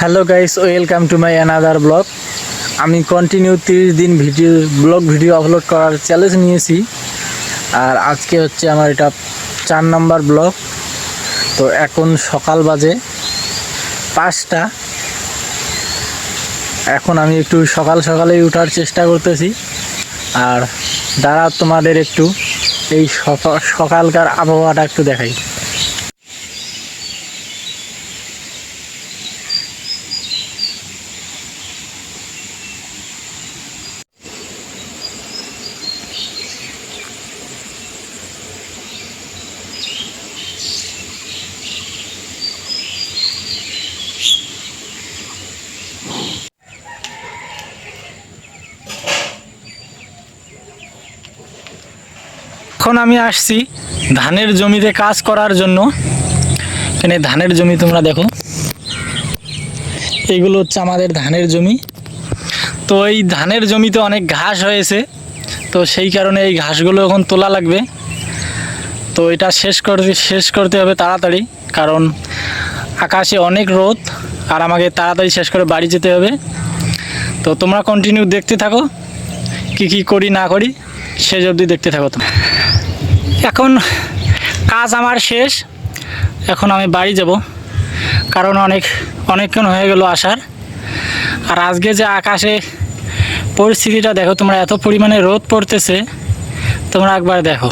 Hello guys, welcome to my another blog. আমি continue 30 দিন video upload করার challenge নিয়েছি। আর আজকে হচ্ছে আমার এটা 4 নাম্বার ব্লগ। তো এখন সকাল বাজে 5টা। এখন আমি একটু সকালেই ওঠার চেষ্টা করতেছি। আর দাঁড়া, তোমাদের একটু এই সকালকার আবহাওয়াটা একটু দেখাই। এখন আমি আসছি ধানের জমিতে কাজ করার জন্য। এখানে ধানের জমি তোমরা দেখো, এইগুলো হচ্ছে আমাদের ধানের জমি। তো এই ধানের জমিতে অনেক ঘাস হয়েছে, তো সেই কারণে এই ঘাসগুলো এখন তোলা লাগবে। তো এটা শেষ করতে হবে তাড়াতাড়ি, কারণ আকাশে অনেক রোদ আর আমাকে তাড়াতাড়ি শেষ করে বাড়ি যেতে হবে। তো তোমরা কন্টিনিউ দেখতে থাকো, কি করি না করি শেষ অবধি দেখতে থাকো। তো এখন কাজ আমার শেষ, এখন আমি বাড়ি যাব, কারণ অনেকক্ষণ হয়ে গেল আসার। আর আজকে যে আকাশে পরিস্থিতিটা দেখো তোমরা, এত পরিমাণে রোদ পড়তেছে, তোমরা একবার দেখো।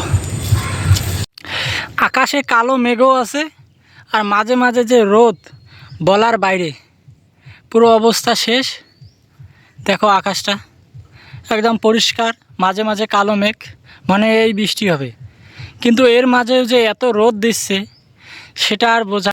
আকাশে কালো মেঘও আছে, আর মাঝে মাঝে যে রোদ বলার বাইরে, পুরো অবস্থা শেষ। দেখো আকাশটা একদম পরিষ্কার, মাঝে মাঝে কালো মেঘ, মানে এই বৃষ্টি হবে। কিন্তু এর মাঝে যে এত রোদ দিচ্ছে সেটা আর বোঝা